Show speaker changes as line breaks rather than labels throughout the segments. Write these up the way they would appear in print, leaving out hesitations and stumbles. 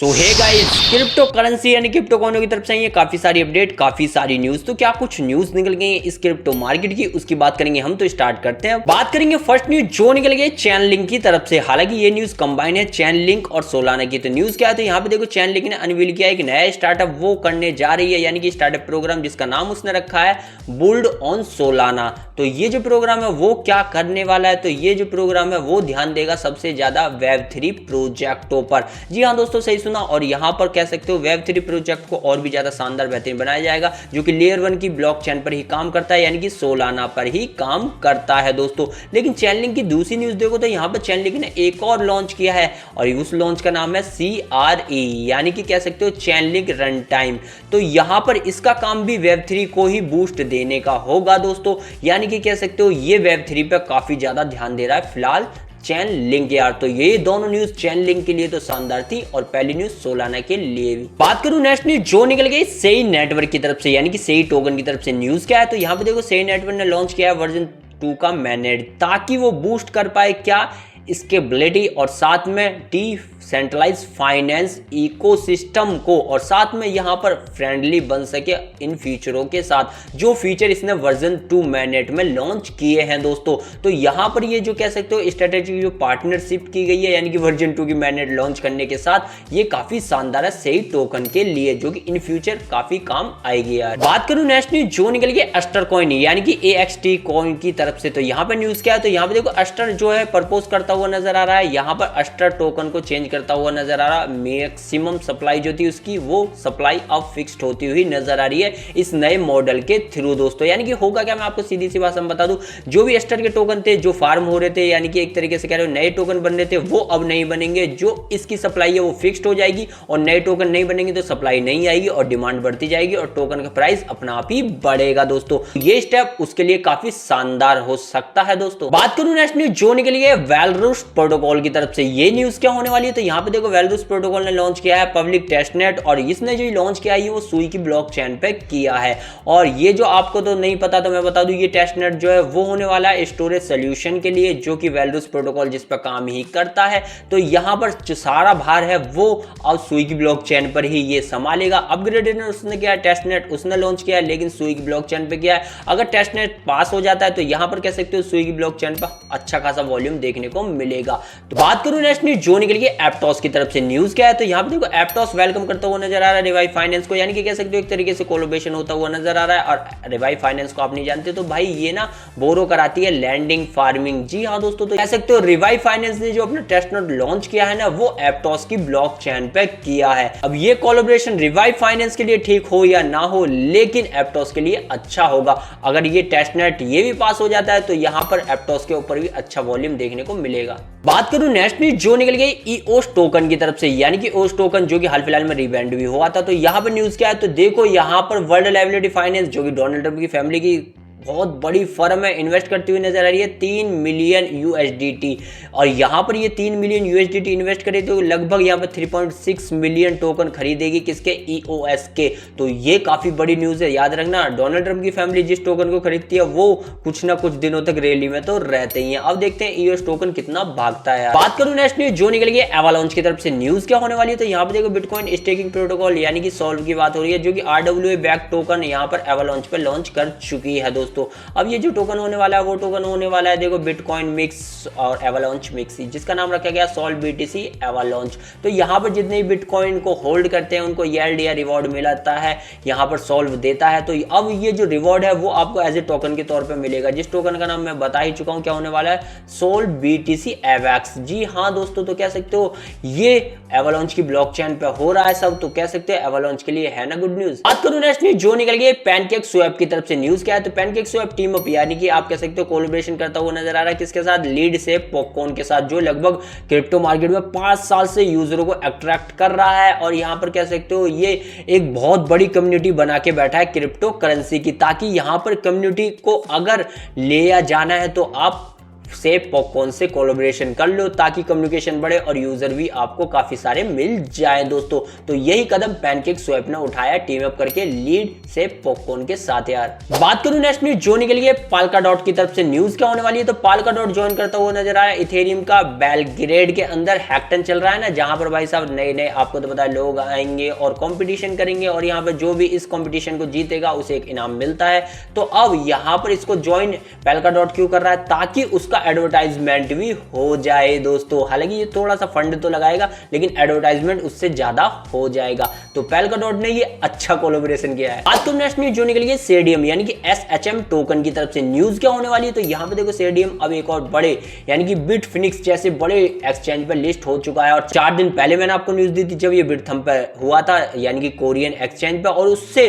तो hey guys, crypto currency यानी crypto कॉइनों की तरफ से ये काफी सारी अपडेट, काफी सारी न्यूज। तो क्या कुछ न्यूज निकल गई है इस क्रिप्टो मार्केट की, उसकी बात करेंगे हम। तो स्टार्ट करते हैं। बात करेंगे फर्स्ट न्यूज जो निकल गई चैन लिंक की तरफ से। हालांकि ये न्यूज कंबाइन है चैन लिंक और सोलाना की। तो न्यूज क्या है, तो यहाँ पे देखो चैन लिंक ने अनवील किया एक नया स्टार्टअप वो करने जा रही है, यानी कि स्टार्टअप प्रोग्राम जिसका नाम उसने रखा है बुल्ड ऑन सोलाना। तो ये जो प्रोग्राम है वो क्या करने वाला है, तो ये जो प्रोग्राम है वो ध्यान देगा सबसे ज्यादा वेब3 प्रोजेक्टों पर। जी हाँ दोस्तों, सही सुना। और यहाँ पर कह सकते हो वेब3 प्रोजेक्ट को और भी ज्यादा शानदार बेहतरीन बनाया जाएगा, जो कि लेयर 1 की ब्लॉकचेन पर ही काम करता है, यानी कि सोलाना पर ही काम करता है दोस्तों। लेकिन चैनलिंक की दूसरी न्यूज देखो तो यहाँ पर चैनलिंक ने एक और लॉन्च किया है, और उस लॉन्च का नाम है CRE, यानी कि कह सकते हो चैनलिंक रन टाइम। तो यहाँ पर इसका काम भी वेब3 को ही बूस्ट देने का होगा दोस्तों, यानी कि कह सकते हो ये वेब3 पे काफी ज्यादा ध्यान दे रहा है फिलहाल चैन लिंक यार। तो ये दोनों न्यूज चैन लिंक के लिए तो शानदार थी, और पहली न्यूज सोलाना के लिए भी। बात करूं नेक्स्ट न्यूज जो निकल गई सेई नेटवर्क की तरफ से, यानी कि सेई टोकन की तरफ से। न्यूज क्या है, तो यहाँ पे देखो सेई नेटवर्क ने लॉन्च किया है वर्जन 2 का मैनेट, ताकि वो बूस्ट कर पाए क्या स्केलेबिलिटी और साथ में डिसेंट्रलाइज फाइनेंस इकोसिस्टम को, और साथ में यहाँ पर फ्रेंडली बन सके इन फीचरों के साथ, जो फीचर इसने वर्जन 2 मैनेट में लॉन्च किए हैं दोस्तों। तो यहाँ पर ये जो कह सकते हो स्ट्रेटेजी जो पार्टनरशिप की गई है, यानी कि वर्जन 2 की मैनेट लॉन्च करने के साथ, ये काफी शानदार है सेई टोकन के लिए, जो कि इन फ्यूचर काफी काम आएगी यार। बात करूं नेक्स्ट न्यूज जो निकल गई अस्टर कॉइन, यानी कि AXT कॉइन की तरफ से। तो यहाँ पर न्यूज क्या है, तो यहाँ पे देखो अस्टर जो है प्रपोज करता हुआ नजर आ रहा है, यहाँ पर अस्टर टोकन को चेंज करता हुआ नजर आ रहा है। मैक्सिमम सप्लाई जो थी उसकी, वो सप्लाई अब फिक्स्ड होती हुई नजर आ रही है इस नए मॉडल के थ्रू दोस्तों। यानी कि होगा क्या, मैं आपको सीधी सी बात बता दूं, जो भी अस्टर के टोकन थे जो फार्म हो रहे थे, यानी कि एक तरीके से कह रहे हो नए टोकन बन रहे थे, वो अब नहीं बनेंगे। जो इसकी सप्लाई है वो फिक्स्ड हो जाएगी, और नए टोकन नहीं बनेंगे तो सप्लाई नहीं आएगी और डिमांड बढ़ती जाएगी, और टोकन का प्राइस अपना आप ही बढ़ेगा दोस्तों। ये स्टेप उसके लिए काफी शानदार हो सकता है दोस्तों। बात करूं नेक्स्ट न्यूज जो निकली है वेलरूस प्रोटोकॉल की तरफ से। ये न्यूज क्या होने वाली है, तो यहाँ पे देखो वेलरूस प्रोटोकॉल ने लॉन्च किया है पब्लिक टेस्टनेट, और इसने जो लॉन्च किया है वो सुई की ब्लॉकचेन पे किया है। और ये जो आपको तो नहीं पता तो मैं बता दूं, ये टेस्टनेट जो है वो होने वाला है स्टोरेज सोल्यूशन के लिए, जो कि वेलरूस प्रोटोकॉल जिस पर काम ही करता है। तो यहाँ पर जो सारा भार है वो अब सुई की ब्लॉकचेन पर ही ये संभालेगा। अपग्रेडेड उसने किया है, टेस्टनेट उसने लॉन्च किया है, लेकिन सुई की ब्लॉकचेन पे किया है। अगर टेस्टनेट पास हो जाता है तो यहाँ पर कह सकते हो सुई की ब्लॉकचेन पर अच्छा खासा वॉल्यूम देखने को मिलेगा। तो बात करूं नेक्स्ट न्यूज जो निकल गई एप्टोस की तरफ से। न्यूज क्या है, तो यहाँ पे देखो एप्टोस वेलकम करता हुआ नजर आ रहा है रिवाइव फाइनेंस को, यानी कि कह सकते हो एक तरीके से कोलैबोरेशन होता हुआ नजर आ रहा है। और रिवाइव फाइनेंस को आप नहीं जानते तो भाई ये ना बोरो कराती है लैंडिंग फार्मिंग। जी हाँ दोस्तों, तो कह सकते हो रिवाइव फाइनेंस ने जो अपना टेस्टनेट लॉन्च किया है ना, वो एप्टोस की ब्लॉकचेन पे किया है। अब ये कोलैबोरेशन रिवाइव फाइनेंस के लिए ठीक हो या ना हो, लेकिन एप्टोस के लिए अच्छा होगा। अगर ये टेस्टनेट ये भी पास हो जाता है तो यहाँ पर एप्टोस के ऊपर भी अच्छा वॉल्यूम देखने को मिलेगा। बात करूं नेक्स्ट न्यूज जो निकल गई EOS टोकन की तरफ से, यानी कि OS टोकन जो कि हाल फिलहाल में रिब्रांड भी हुआ था। तो यहाँ पर न्यूज क्या है, तो देखो यहाँ पर वर्ल्ड लायबिलिटी फाइनेंस जो कि डोनाल्ड ट्रंप की फैमिली की बहुत बड़ी फर्म है, इन्वेस्ट करती हुई नजर आ रही है 3 मिलियन USDT। और यहाँ पर ये 3 मिलियन USDT इन्वेस्ट करे तो लगभग यहाँ पर 3.6 मिलियन टोकन खरीदेगी किसके, EOS के। तो ये काफी बड़ी न्यूज है। याद रखना, डोनाल्ड ट्रंप की फैमिली जिस टोकन को खरीदती है वो कुछ ना कुछ दिनों तक रैली में तो रहते ही है। अब देखते हैं EOS टोकन कितना भागता है। बात करूं नेक्स्ट न्यूज जो निकल गई एवालांच की तरफ से। न्यूज क्या होने वाली है, तो यहाँ पे देखो बिटकॉइन स्टेकिंग प्रोटोकॉल यानी कि सॉल्व की बात हो रही है, जो कि RWA बैक टोकन यहाँ पर एवालांच पे लॉन्च कर चुकी है दोस्तों। अब ये जो टोकन होने वाला है वो टोकन होने वाला है देखो बिटकॉइन मिक्स और एवालांच मिक्स, जिसका नाम रखा गया सॉल्व BTC एवालांच। तो यहाँ पर जितने बिटकॉइन को होल्ड करते हैं उनको YLD या रिवॉर्ड मिलता है, यहाँ पर सॉल्व देता है। तो अब ये जो रिवॉर्ड है वो आपको एज ए टोकन के तौर पर मिलेगा, जिस टोकन का नाम मैं बता ही चुका हूँ क्या होने वाला है, सॉल्व BTC AVAX। जी हाँ दोस्तों, तो कह सकते हो ये एवालांच की ब्लॉकचेन पे हो रहा है सब, तो कह सकते हो एवालांच के लिए है ना गुड न्यूज। बात करूं नेक्स्ट न्यूज जो निकल गई पैनकेक स्वैप की तरफ से। न्यूज क्या है, तो पैनकेक स्वैप टीम अप, यानी कि आप कह सकते हो कोलैबोरेशन करता हुआ नजर आ रहा है किसके साथ, लीड से पॉपकॉर्न के साथ, जो लगभग क्रिप्टो मार्केट में 5 साल से यूजरों को अट्रैक्ट कर रहा है। और यहाँ पर कह सकते हो ये एक बहुत बड़ी कम्युनिटी बना के बैठा है क्रिप्टो करेंसी की, ताकि यहाँ पर कम्युनिटी को अगर ले जाना है तो आप से पॉपकॉर्न से कोलैबोरेशन कर लो ताकि कम्युनिकेशन बढ़े और यूजर भी आपको काफी सारे मिल जाए दोस्तों। तो यही कदम पैनकेक स्वैप ने उठाया टीम अप करके लीड से पॉपकॉर्न के साथ यार। बात करूं नेक्स्ट न्यूज जो निकल गई पाल्काडॉट की तरफ से न्यूज क्या होने वाली है, तो पाल्काडॉट ज्वाइन करता हुआ नजर आया इथेरियम का बेलग्रेड के अंदर हैकटन चल रहा है ना, जहां पर भाई साहब नए नए आपको तो पता है लोग आएंगे और कंपटीशन करेंगे और यहाँ पर जो भी इस कंपटीशन को जीतेगा उसे एक इनाम मिलता है। तो अब यहाँ पर इसको ज्वाइन पैल्काडॉट क्यों कर रहा है, ताकि उसका एडवर्टाइजमेंट भी हो जाए दोस्तों। हालांकि ये थोड़ा सा फंड तो लगाएगा लेकिन एडवर्टाइजमेंट उससे ज्यादा हो जाएगा। तो पैल्काडॉट ने ये अच्छा कोलैबोरेशन किया है। आज तो नेक्स्ट न्यूज जो निकल गई सेडियम यानी कि SHM टोकन की तरफ से न्यूज क्या होने वाली है, तो यहाँ पे देखो सेडियम अब एक और बड़े यानी कि बिटफिनिक्स जैसे बड़े एक्सचेंज पर लिस्ट हो चुका है। और 4 दिन पहले मैंने आपको न्यूज दी थी जब ये बिटथम पर हुआ था यानी कि कोरियन एक्सचेंज पर, और उससे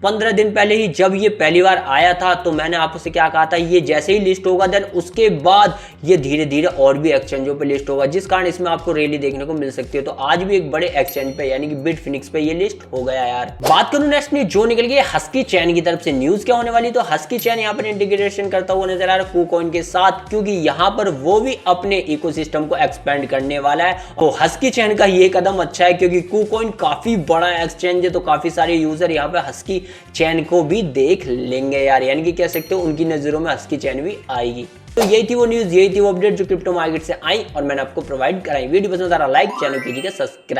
15 दिन पहले ही जब ये पहली बार आया था तो मैंने आपसे क्या कहा था, ये जैसे ही लिस्ट होगा देन उसके बाद ये धीरे धीरे और भी एक्सचेंजों पे लिस्ट होगा, जिस कारण इसमें आपको रैली देखने को मिल सकती है। तो आज भी एक बड़े एक्सचेंज पे यानी कि बिटफिनिक्स पे ये लिस्ट हो गया यार। बात करूं नेक्स्ट न्यूज जो निकल गई हस्की चैन की तरफ से न्यूज क्या होने वाली, तो हस्की चैन यहाँ पर इंटीग्रेशन करता हुआ नजर आ रहा है KuCoin के साथ, क्योंकि यहाँ पर वो भी अपने इकोसिस्टम को एक्सपेंड करने वाला है। तो हस्की चैन का ये कदम अच्छा है क्योंकि KuCoin काफी बड़ा एक्सचेंज है, तो काफी सारे यूजर यहाँ पे हस्की चैन को भी देख लेंगे यार, यानी कि कह सकते हो उनकी नजरों में हस्की चैन भी आएगी। तो यही थी वो न्यूज, यही थी वो अपडेट जो क्रिप्टो मार्केट से आई और मैंने आपको प्रोवाइड कराई। वीडियो पसंद आ रहा लाइक, चैनल कीजिएगा सब्सक्राइब।